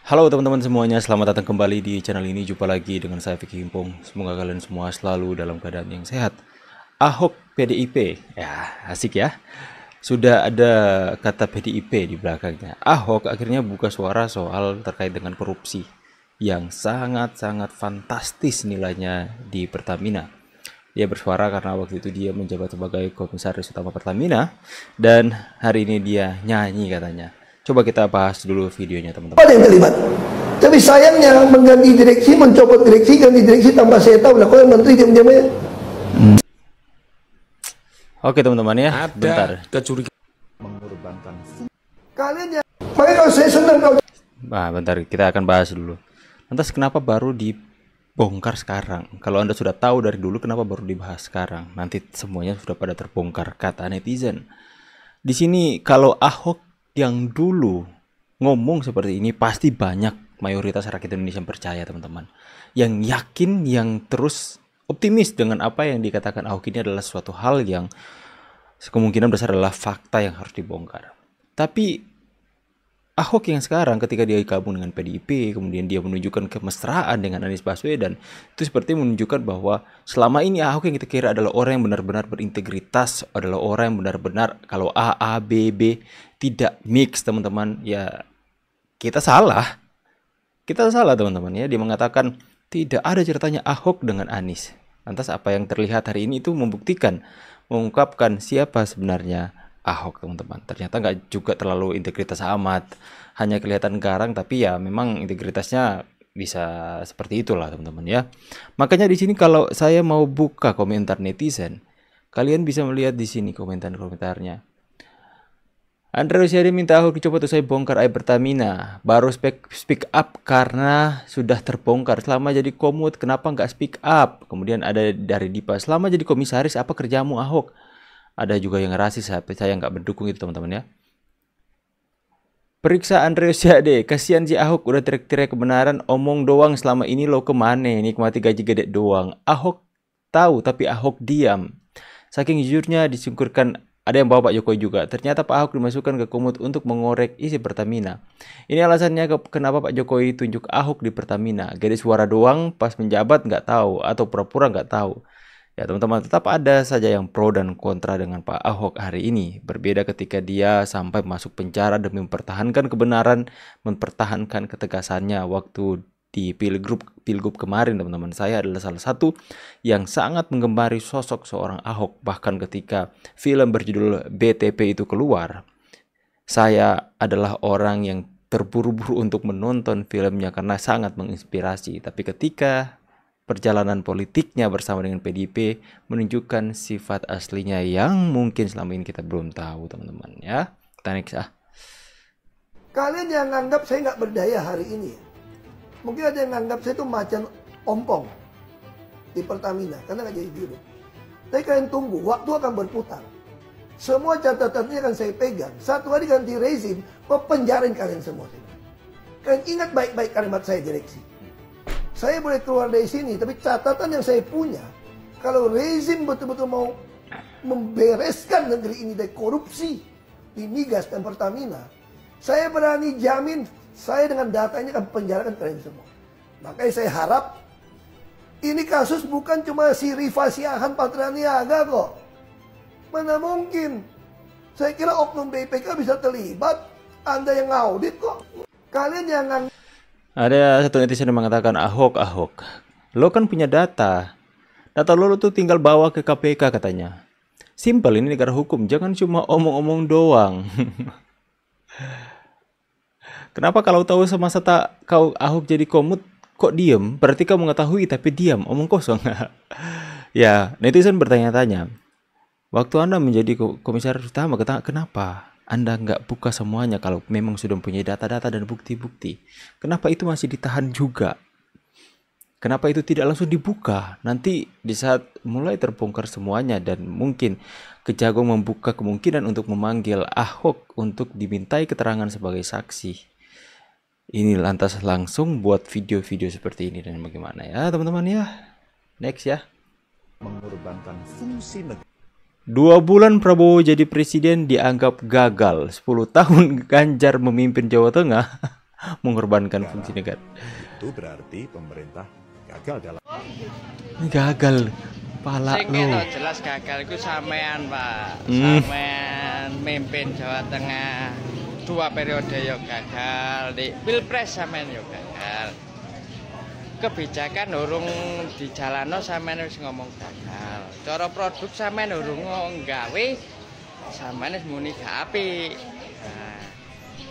Halo teman-teman semuanya, selamat datang kembali di channel ini. Jumpa lagi dengan saya Vicky Himpong. Semoga kalian semua selalu dalam keadaan yang sehat. Ahok PDIP, ya asik ya. Sudah ada kata PDIP di belakangnya. Ahok akhirnya buka suara soal terkait dengan korupsi yang sangat-sangat fantastis nilainya di Pertamina. Dia bersuara karena waktu itu dia menjabat sebagai komisaris utama Pertamina dan hari ini dia nyanyi katanya. Coba kita bahas dulu videonya teman-teman. Ada yang terlibat. Tapi sayangnya mengganti direksi, mencopot direksi, ganti direksi tanpa saya tahu lah. Kau yang menteri diam-diam aja. Oke teman-teman ya, bentar. Kecurigaan Mengorbankan. Kalian ya. Makanya kalau saya senang kau. Nah, bentar kita akan bahas dulu. Lantas kenapa baru dibongkar sekarang? Kalau Anda sudah tahu dari dulu, kenapa baru dibahas sekarang? Nanti semuanya sudah pada terbongkar, kata netizen. Di sini kalau Ahok yang dulu ngomong seperti ini, pasti banyak mayoritas rakyat Indonesia yang percaya teman-teman, yang yakin, yang terus optimis dengan apa yang dikatakan Ahok ini adalah suatu hal yang kemungkinan besar adalah fakta yang harus dibongkar. Tapi Ahok yang sekarang ketika dia gabung dengan PDIP, kemudian dia menunjukkan kemesraan dengan Anies Baswedan, itu seperti menunjukkan bahwa selama ini Ahok yang kita kira adalah orang yang benar-benar berintegritas, adalah orang yang benar-benar kalau A, B, B, tidak mix teman-teman. Ya kita salah teman-teman ya. Dia mengatakan tidak ada ceritanya Ahok dengan Anies. Lantas apa yang terlihat hari ini itu membuktikan, mengungkapkan siapa sebenarnya Ahok teman-teman. Ternyata nggak juga terlalu integritas amat, hanya kelihatan garang, tapi ya memang integritasnya bisa seperti itulah teman-teman ya. Makanya di sini kalau saya mau buka komentar netizen, kalian bisa melihat di sini komentarnya. Andre Rosiade minta Ahok dicopot usai bongkar aib Pertamina. Baru speak up karena sudah terbongkar. Selama jadi komut kenapa nggak speak up? Kemudian ada dari Dipa, selama jadi komisaris apa kerjamu Ahok? Ada juga yang rasis, saya nggak mendukung itu teman-teman ya. Periksa Andre Rosiade, kasihan si Ahok udah teriak-teriak kebenaran, omong doang selama ini lo kemana, nikmati gaji gede doang. Ahok tahu tapi Ahok diam. Saking jujurnya disingkurkan. Ada yang bawa Pak Jokowi juga. Ternyata Pak Ahok dimasukkan ke Komut untuk mengorek isi Pertamina. Ini alasannya kenapa Pak Jokowi tunjuk Ahok di Pertamina. Gadis suara doang, pas menjabat nggak tahu atau pura-pura nggak tahu. Ya teman-teman, tetap ada saja yang pro dan kontra dengan Pak Ahok hari ini. Berbeda ketika dia sampai masuk penjara demi mempertahankan kebenaran, mempertahankan ketegasannya waktu di Pilgub kemarin teman-teman. Saya adalah salah satu yang sangat menggemari sosok seorang Ahok. Bahkan ketika film berjudul BTP itu keluar, saya adalah orang yang terburu-buru untuk menonton filmnya karena sangat menginspirasi. Tapi ketika perjalanan politiknya bersama dengan PDIP menunjukkan sifat aslinya yang mungkin selama ini kita belum tahu teman-teman ya. Kita next ah. Kalian yang nganggap saya nggak berdaya hari ini. Mungkin ada yang nganggap saya itu macan ompong di Pertamina karena nggak jadi dirut. Tapi kalian tunggu, waktu akan berputar. Semua catatannya akan saya pegang. Satu hari ganti rezim, penjarain kalian semua. Kalian ingat baik-baik kalimat saya direksi. Saya boleh keluar dari sini, tapi catatan yang saya punya, kalau rezim betul-betul mau membereskan negeri ini dari korupsi di migas dan Pertamina, saya berani jamin saya dengan data ini akan penjarakan kalian semua. Makanya saya harap ini kasus bukan cuma si Rifa Siahan Patra Niaga kok. Mana mungkin? Saya kira oknum BPK bisa terlibat. Anda yang ngaudit kok. Kalian jangan. Ada satu netizen yang mengatakan Ahok, lo kan punya data. Data lo tuh tinggal bawa ke KPK katanya. Simpel, ini negara hukum, jangan cuma omong-omong doang. Kenapa kalau tahu semasa tak kau Ahok jadi komut kok diem? Berarti kau mengetahui tapi diam, omong kosong. Ya, netizen bertanya-tanya. Waktu Anda menjadi komisaris utama, kenapa Anda nggak buka semuanya kalau memang sudah mempunyai data-data dan bukti-bukti? Kenapa itu masih ditahan juga? Kenapa itu tidak langsung dibuka? Nanti di saat mulai terbongkar semuanya dan mungkin Kejagung membuka kemungkinan untuk memanggil Ahok untuk dimintai keterangan sebagai saksi. Ini lantas langsung buat video-video seperti ini dan bagaimana ya teman-teman ya. Next ya. mengorbankan fungsi negara. 2 bulan Prabowo jadi presiden dianggap gagal. 10 tahun Ganjar memimpin Jawa Tengah mengorbankan fungsi negara. Itu berarti pemerintah gagal dalam Ini gagal, pala Sing lo. kena jelas gagal iku sampean, Pak. Sampean mimpin Jawa Tengah 2 periode yo gagal, di Pilpres sampean yo gagal. Kebijakan urung dijalano sampean wis ngomong gagal. Cara produk sampean urung nggawe sampean wis muni gak apik. Nah,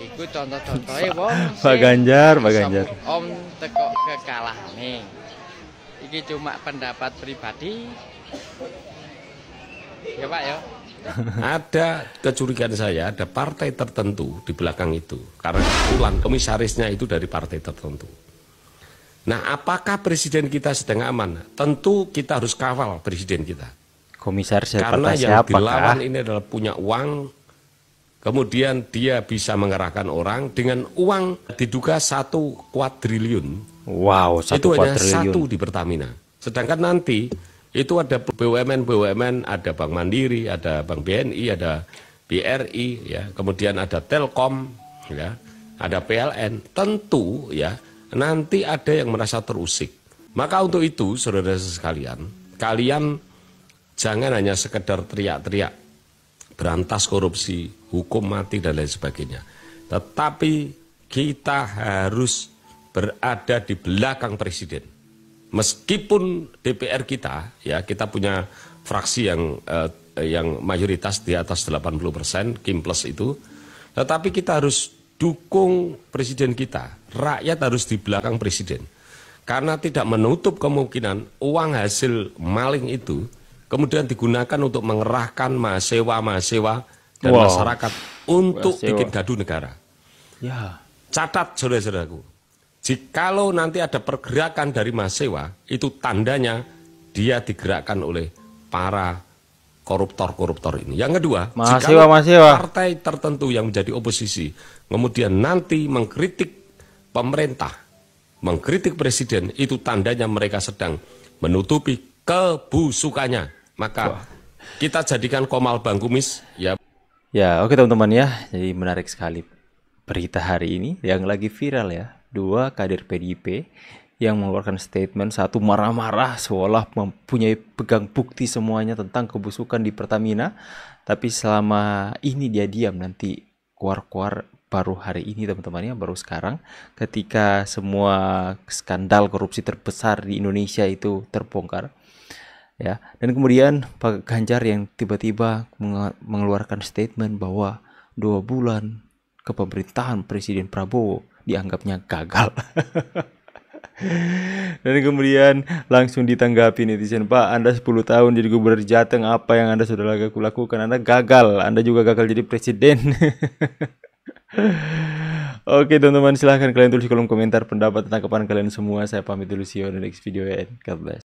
iku contoh-contohe wong Pak Ganjar, Pak Ganjar. Om teko kekalahane. Iki cuma pendapat pribadi. Ya Pak ya. Ada kecurigaan saya, ada partai tertentu di belakang itu. Karena kebetulan komisarisnya itu dari partai tertentu. Nah, apakah presiden kita sedang aman? Tentu kita harus kawal presiden kita. Komisaris Karena seperti yang siapa dilawan kah? ini adalah punya uang, kemudian dia bisa mengerahkan orang dengan uang diduga 1 kuadriliun. Wow, Itu 1 hanya kuadriliun. 1 di Pertamina. Sedangkan nanti itu ada BUMN, ada Bank Mandiri, ada Bank BNI, ada BRI, ya, kemudian ada Telkom, ya, ada PLN. Tentu ya nanti ada yang merasa terusik. Maka untuk itu, saudara sekalian, kalian jangan hanya sekedar teriak-teriak berantas korupsi, hukum mati dan lain sebagainya. Tetapi kita harus berada di belakang presiden. Meskipun DPR kita, ya kita punya fraksi yang mayoritas di atas 80%, Kim Plus itu, tetapi kita harus dukung presiden kita. Rakyat harus di belakang presiden. Karena tidak menutup kemungkinan uang hasil maling itu kemudian digunakan untuk mengerahkan mahasiswa dan Wow. masyarakat untuk Mahasiswa. bikin gaduh negara. Ya, Catat saudara-saudaraku. Jikalau nanti ada pergerakan dari mahasiswa, itu tandanya dia digerakkan oleh para koruptor-koruptor ini. Yang kedua, jikalau partai tertentu yang menjadi oposisi, kemudian nanti mengkritik pemerintah, mengkritik presiden, itu tandanya mereka sedang menutupi kebusukannya. Maka kita jadikan Komal Bangkumis, ya. ya, oke teman-teman ya. Jadi menarik sekali berita hari ini yang lagi viral ya. 2 kader PDIP yang mengeluarkan statement, satu marah-marah seolah mempunyai pegang bukti semuanya tentang kebusukan di Pertamina, tapi selama ini dia diam, nanti keluar-keluar baru hari ini teman-teman ya, baru sekarang ketika semua skandal korupsi terbesar di Indonesia itu terbongkar ya. Dan kemudian Pak Ganjar yang tiba-tiba mengeluarkan statement bahwa 2 bulan kepemerintahan Presiden Prabowo dianggapnya gagal. Dan kemudian langsung ditanggapi netizen, Pak, Anda 10 tahun jadi gubernur Jateng, apa yang Anda sudah lakukan? Anda gagal, Anda juga gagal jadi presiden. Oke teman-teman, silahkan kalian tulis di kolom komentar pendapat tanggapan kalian semua. Saya pamit dulu, see you on the next video and God bless.